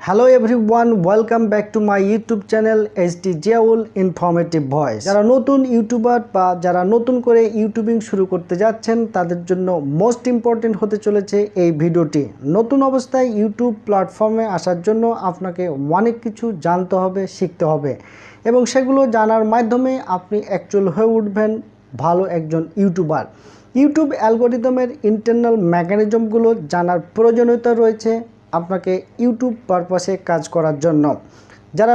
Hello everyone, welcome back to my YouTube channel ZIAUL informative voice. যারা নতুন YouTuber বা যারা নতুন করে ইউটিউবিং শুরু করতে যাচ্ছেন তাদের জন্য মোস্ট ইম্পর্টেন্ট হতে চলেছে এই ভিডিওটি। নতুন অবস্থায় ইউটিউব প্ল্যাটফর্মে আসার জন্য আপনাকে অনেক কিছু জানতে হবে, শিখতে হবে এবং সেগুলো জানার মাধ্যমে আপনি অ্যাকচুয়াল হয়ে উঠবেন ভালো একজন ইউটিউবার। ইউটিউব অ্যালগোরিদমের ইন্টারনাল মেকানিজমগুলো জানার প্রয়োজনীয়তা রয়েছে আপনাকে ইউটিউব পারপাসে কাজ করার জন্য। যারা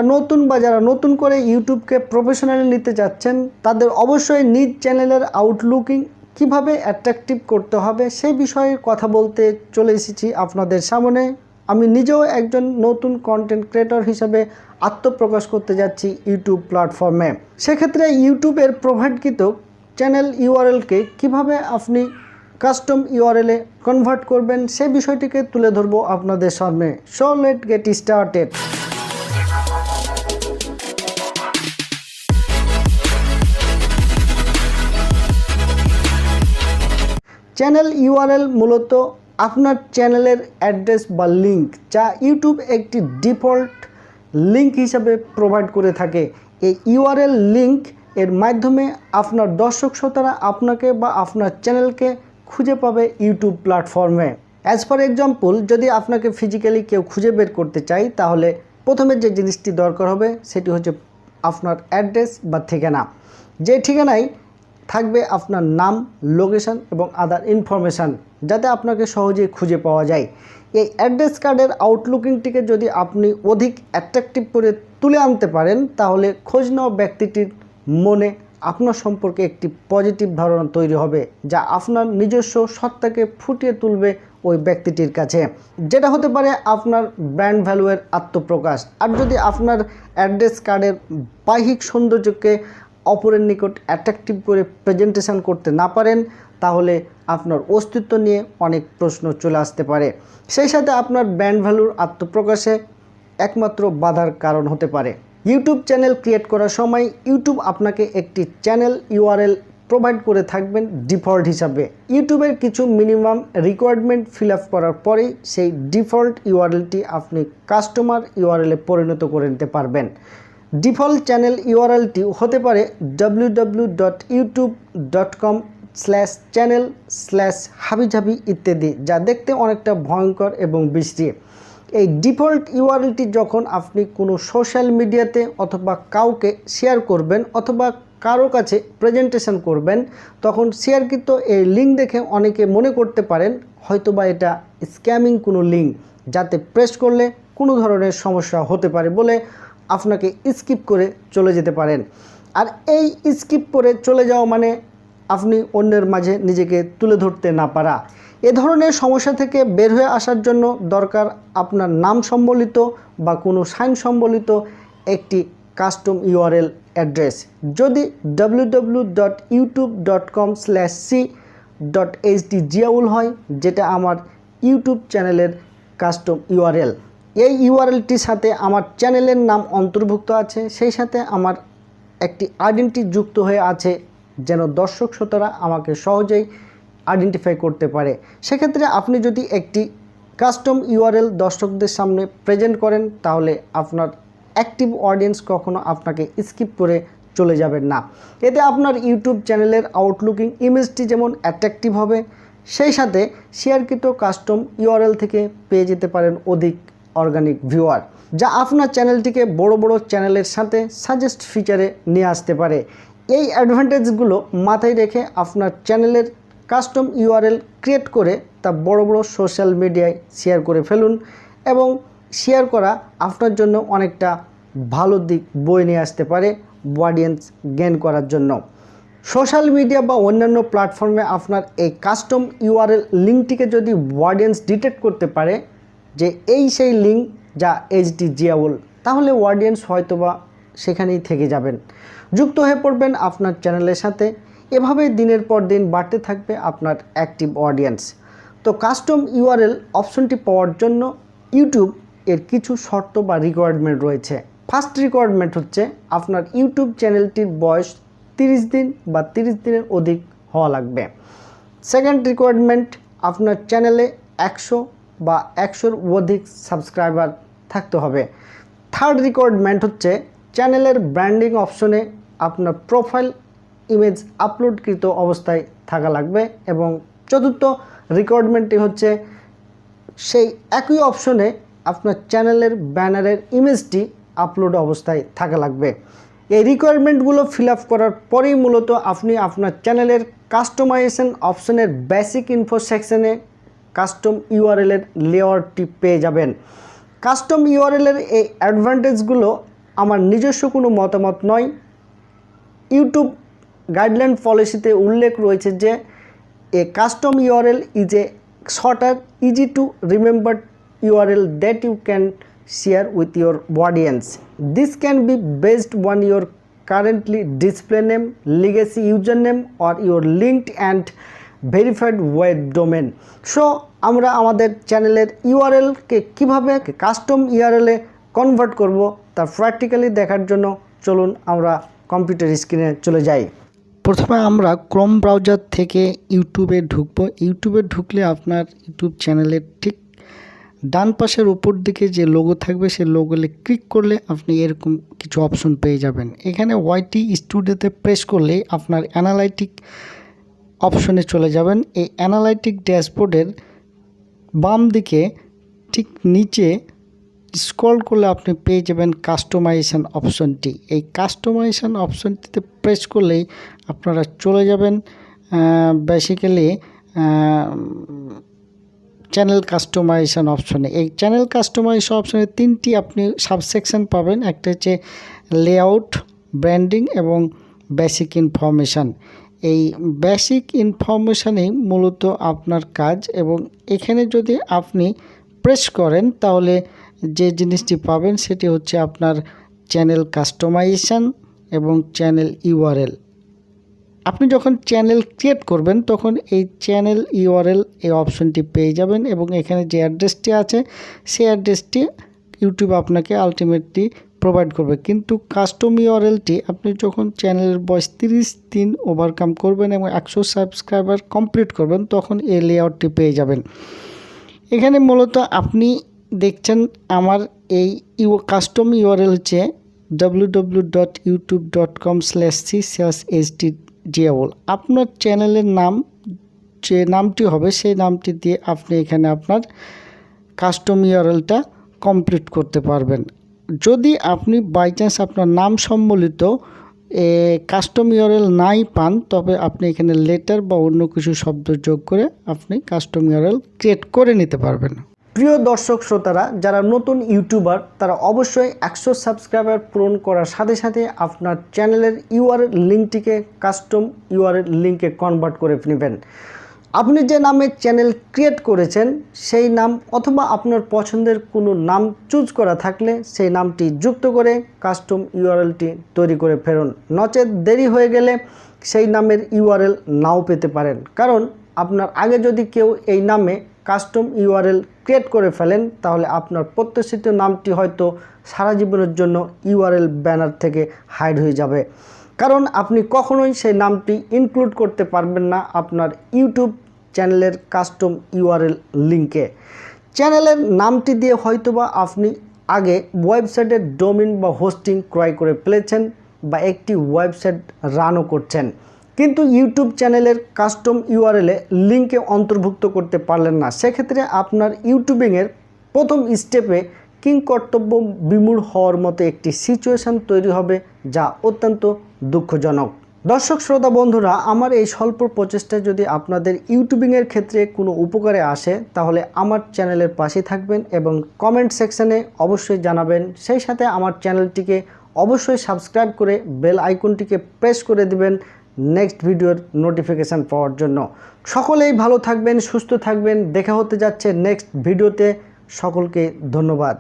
নতুন করে ইউটিউবকে প্রফেশনালি নিতে যাচ্ছেন তাদের অবশ্যই নিজ চ্যানেলের আউটলুকিং কিভাবে অ্যাট্রাকটিভ করতে হবে সেই বিষয়ে কথা বলতে চলে এসেছি আপনাদের সামনে। আমি নিজেও একজন নতুন কন্টেন্ট ক্রিয়েটর হিসাবে আত্মপ্রকাশ করতে যাচ্ছি ইউটিউব প্ল্যাটফর্মে। সেক্ষেত্রে ইউটিউবের প্রোভাইডকৃত চ্যানেল ইউআরএলকে কিভাবে আপনি কাস্টম ইউআরএলে কনভার্ট করবেন সেই বিষয়টিকে তুলে ধরবো আপনাদের সামনে। So late get started. Channel URL মূলত আপনার চ্যানেলের অ্যাড্রেস বা লিঙ্ক, যা ইউটিউব একটি ডিফল্ট লিঙ্ক হিসাবে প্রোভাইড করে থাকে। এই ইউআরএল লিঙ্ক এর মাধ্যমে আপনার দর্শক শ্রোতারা আপনাকে বা আপনার চ্যানেলকে খুঁজে পাবে ইউটিউব প্ল্যাটফর্মে। অ্যাজ ফর এক্সাম্পল, যদি আপনাকে ফিজিক্যালি কেউ খুঁজে বের করতে চাই তাহলে প্রথমে যে জিনিসটি দরকার হবে সেটি হচ্ছে আপনার অ্যাড্রেস বা ঠিকানা। যে ঠিকানায় থাকবে আপনার নাম, লোকেশন এবং আদার ইনফরমেশান, যাতে আপনাকে সহজেই খুঁজে পাওয়া যায়। এই অ্যাড্রেস কার্ডের আউটলুকিংটিকে যদি আপনি অধিক অ্যাট্রাকটিভ করে তুলে আনতে পারেন তাহলে খোঁজ নেওয়া ব্যক্তিটির মনে আপনার সম্পর্কে একটি পজিটিভ ধারণা তৈরি হবে, যা আপনার নিজস্ব সত্তাকে ফুটিয়ে তুলবে ওই ব্যক্তিটির কাছে, যেটা হতে পারে আপনার ব্র্যান্ড ভ্যালুয়ের আত্মপ্রকাশ। আর যদি আপনার অ্যাড্রেস কার্ডের বাহ্যিক সৌন্দর্যকে অপরের নিকট অ্যাট্রাকটিভ করে প্রেজেন্টেশন করতে না পারেন তাহলে আপনার অস্তিত্ব নিয়ে অনেক প্রশ্ন চলে আসতে পারে। সেই সাথে আপনার ব্র্যান্ড ভ্যালুর আত্মপ্রকাশে একমাত্র বাধার কারণ হতে পারে। ইউটিউব চ্যানেল ক্রিয়েট করার সময় ইউটিউব আপনাকে একটি চ্যানেল ইউআরএল প্রোভাইড করে থাকবেন ডিফল্ট হিসাবে। ইউটিউবের কিছু মিনিমাম রিকোয়ারমেন্ট ফিল আপ করার পরেই সেই ডিফল্ট ইউআরএলটি আপনি কাস্টমার ইউআরএলে পরিণত করে নিতে পারবেন। ডিফল্ট চ্যানেল ইউআরএলটি হতে পারে www.youtube.com/channel/হাবিজাবি ইত্যাদি, যা দেখতে অনেকটা ভয়ঙ্কর এবং বিশ্রী। এই ডিফল্ট ইউআরএলটি যখন আপনি কোনো সোশ্যাল মিডিয়াতে অথবা কাউকে শেয়ার করবেন অথবা কারো কাছে প্রেজেন্টেশন করবেন, তখন শেয়ারকৃত এই লিঙ্ক দেখে অনেকে মনে করতে পারেন হয়তোবা এটা স্ক্যামিং কোনো লিঙ্ক, যাতে প্রেস করলে কোনো ধরনের সমস্যা হতে পারে বলে আপনাকে স্কিপ করে চলে যেতে পারেন। আর এই স্কিপ করে চলে যাওয়া মানে আপনি অন্যের মাঝে নিজেকে তুলে ধরতে না পারা। এ ধরনের সমস্যা থেকে বের হয়ে আসার জন্য দরকার আপনার নাম সম্বলিত বা কোনো সাইন সম্বলিত একটি কাস্টম ইউআরএল অ্যাড্রেস। যদি www.youtube.com/c.hdjiaul হয়, যেটা আমার ইউটিউব চ্যানেলের কাস্টম ইউআরএল। এই ইউআরএলটির সাথে আমার চ্যানেলের নাম অন্তর্ভুক্ত আছে, সেই সাথে আমার একটি আইডেন্টি যুক্ত হয়ে আছে যেন দর্শক শ্রোতারা আমাকে সহজেই আইডেন্টিফাই করতে পারে। সেক্ষেত্রে আপনি যদি একটি কাস্টম ইউআরএল দর্শকদের সামনে প্রেজেন্ট করেন তাহলে আপনার অ্যাক্টিভ অডিয়েন্স কখনো আপনাকে স্কিপ করে চলে যাবেন না। এতে আপনার ইউটিউব চ্যানেলের আউটলুকিং ইমেজটি যেমন অ্যাট্রাকটিভ হবে, সেই সাথে শেয়ারকৃত কাস্টম ইউআরএল থেকে পেয়ে যেতে পারেন অধিক অর্গানিক ভিউয়ার, যা আপনার চ্যানেলটিকে বড় চ্যানেলের সাথে সাজেস্ট ফিচারে নিয়ে আসতে পারে। এই অ্যাডভান্টেজগুলো মাথায় রেখে আপনার চ্যানেলের কাস্টম ইউআরএল ক্রিয়েট করে তা বড় সোশ্যাল মিডিয়ায় শেয়ার করে ফেলুন এবং শেয়ার করা আপনার জন্য অনেকটা ভালো দিক বয়ে নিয়ে আসতে পারে অডিয়েন্স গেইন করার জন্য। সোশ্যাল মিডিয়া বা অন্যান্য প্ল্যাটফর্মে আপনার এই কাস্টম ইউআরএল লিঙ্কটিকে যদি অডিয়েন্স ডিটেক্ট করতে পারে যে এই সেই লিঙ্ক যা ZIAUL, তাহলে অডিয়েন্স হয়তোবা সেখানেই থেকে যাবেন, যুক্ত হয়ে পড়বেন আপনার চ্যানেলের সাথে। এভাবে দিনের পর দিন বাড়তে থাকবে আপনার অ্যাক্টিভ অডিয়েন্স। তো কাস্টম ইউআরএল অপশনটি পাওয়ার জন্য ইউটিউব এর কিছু শর্ত বা রিকোয়ারমেন্ট রয়েছে। ফার্স্ট রিকোয়ারমেন্ট হচ্ছে আপনার ইউটিউব চ্যানেলটির বয়স 30 দিন বা 30 দিনের অধিক হওয়া লাগবে। সেকেন্ড রিকোয়ারমেন্ট, আপনার চ্যানেলে 100 বা 100-এর অধিক সাবস্ক্রাইবার থাকতে হবে। থার্ড রিকোয়ারমেন্ট হচ্ছে চ্যানেলের ব্র্যান্ডিং অপশনে আপনার প্রোফাইল ইমেজ আপলোডকৃত অবস্থায় থাকা লাগবে। এবং চতুর্থ রিকোয়ারমেন্টটি হচ্ছে সেই একই অপশনে আপনার চ্যানেলের ব্যানারের ইমেজটি আপলোড অবস্থায় থাকা লাগবে। এই রিকোয়ারমেন্টগুলো ফিল আপ করার পরেই মূলত আপনি আপনার চ্যানেলের কাস্টমাইজেশন অপশনের বেসিক ইনফো সেকশনে কাস্টম ইউআরএলের লেআউটটি পেয়ে যাবেন। কাস্টম ইউআরএলের এই অ্যাডভান্টেজগুলো আমার নিজস্ব কোনো মতামত নয়। ইউটিউব গাইডলাইন পলিসিতে উল্লেখ রয়েছে যে এ custom URL is a shorter, easy to remember URL that you can share with your audience. This can be based on your currently display name, legacy username or your linked and verified web domain. So আমরা আমাদের চ্যানেলের URL কে কিভাবে custom ইউআরএলে convert করব তা practically দেখার জন্য চলুন আমরা কম্পিউটার স্ক্রিনে চলে যাই। প্রথমে আমরা ক্রোম ব্রাউজার থেকে ইউটিউবে ঢুকব। ইউটিউবে ঢুকলে আপনার ইউটিউব চ্যানেলের ঠিক ডান পাশের উপর দিকে যে লোগো থাকবে সেই লোগোতে ক্লিক করলে আপনি এরকম কিছু অপশন পেয়ে যাবেন। এখানে ওয়াইটি স্টুডিওতে প্রেস করলে আপনার অ্যানালাইটিক অপশনে চলে যাবেন। এই অ্যানালাইটিক ড্যাশবোর্ডের বাম দিকে ঠিক নিচে স্ক্রল করলে আপনি পেয়ে যাবেন কাস্টমাইজেশন অপশনটি। এই কাস্টমাইজেশন অপশনটিতে প্রেস করলেই আপনারা চলে যাবেন বেসিক্যালি চ্যানেল কাস্টমাইজেশন অপশনে। এই চ্যানেল কাস্টমাইজেশন অপশনে তিনটি আপনি সাবসেকশন পাবেন। একটা হচ্ছে লেআউট, ব্র্যান্ডিং এবং বেসিক ইনফরমেশান। এই বেসিক ইনফরমেশানেই মূলত আপনার কাজ এবং এখানে যদি আপনি প্রেস করেন তাহলে যে জিনিসটি পাবেন সেটি হচ্ছে আপনার চ্যানেল কাস্টমাইজেশন এবং চ্যানেল ইউআরএল। আপনি যখন চ্যানেল ক্রিয়েট করবেন তখন এই চ্যানেল ইউআরএল এই অপশনটি পেয়ে যাবেন এবং এখানে যে অ্যাড্রেসটি আছে সেই অ্যাড্রেসটি ইউটিউব আপনাকে আলটিমেটলি প্রোভাইড করবে। কিন্তু কাস্টম ইউআরএলটি আপনি যখন চ্যানেলের বয়স 30 দিন ওভারকাম করবেন এবং 100 সাবস্ক্রাইবার কমপ্লিট করবেন তখন এই লেআউটটি পেয়ে যাবেন। এখানে মূলত আপনি দেখছেন আমার এই কাস্টম ইউআরএল হচ্ছে www.youtube.com/c/ZIAUL। আপনার চ্যানেলের নাম যে নামটি হবে সেই নামটি দিয়ে আপনি এখানে আপনার কাস্টম ইউআরএলটা কমপ্লিট করতে পারবেন। যদি আপনি বাই চান্স আপনার নাম সম্বলিত কাস্টম ইউআরএল নাই পান তবে আপনি এখানে লেটার বা অন্য কিছু শব্দ যোগ করে আপনি কাস্টম ইউআরএল ক্রিয়েট করে নিতে পারবেন। প্রিয় দর্শক শ্রোতারা, যারা নতুন ইউটিউবার তারা অবশ্যই 100 সাবস্ক্রাইবার পূরণ করার সাথে সাথে আপনার চ্যানেলের ইউআরএল লিঙ্কটিকে কাস্টম ইউআরএল লিঙ্কে কনভার্ট করে নেবেন। আপনি যে নামে চ্যানেল ক্রিয়েট করেছেন সেই নাম অথবা আপনার পছন্দের কোনো নাম চুজ করা থাকলে সেই নামটি যুক্ত করে কাস্টম ইউআরএলটি তৈরি করে ফেরুন। নচেত দেরি হয়ে গেলে সেই নামের ইউআরএল নাও পেতে পারেন, কারণ আপনার আগে যদি কেউ এই নামে কাস্টম ইউআরএল ক্রিয়েট করে ফেলেন তাহলে আপনার প্রত্যাশিত নামটি হয়তো সারা জীবনের জন্য ইউআরএল ব্যানার থেকে হাইড হয়ে যাবে, কারণ আপনি কখনোই সেই নামটি ইনক্লুড করতে পারবেন না আপনার ইউটিউব চ্যানেলের কাস্টম ইউআরএল লিঙ্কে। চ্যানেলের নামটি দিয়ে হয়তোবা আপনি আগে ওয়েবসাইটের ডোমেইন বা হোস্টিং ক্রয় করে ফেলেছেন বা একটি ওয়েবসাইট রানও করছেন, কিন্তু ইউটিউব চ্যানেলের কাস্টম ইউআরএলে লিঙ্কে অন্তর্ভুক্ত করতে পারলেন না। সেক্ষেত্রে আপনার ইউটিউবিংয়ের প্রথম স্টেপে কিংকর্তব্য বিমূঢ় হওয়ার মতো একটি সিচুয়েশান তৈরি হবে, যা অত্যন্ত দুঃখজনক। দর্শক শ্রোতা বন্ধুরা, আমার এই স্বল্প প্রচেষ্টায় যদি আপনাদের ইউটিউবিংয়ের ক্ষেত্রে কোনো উপকারে আসে তাহলে আমার চ্যানেলের পাশে থাকবেন এবং কমেন্ট সেকশানে অবশ্যই জানাবেন। সেই সাথে আমার চ্যানেলটিকে অবশ্যই সাবস্ক্রাইব করে বেল আইকনটিকে প্রেস করে দিবেন নেক্সট ভিডিওর নোটিফিকেশান পাওয়ার জন্য। সকলেই ভালো থাকবেন, সুস্থ থাকবেন। দেখা হতে যাচ্ছে নেক্সট ভিডিওতে। সকলকে ধন্যবাদ।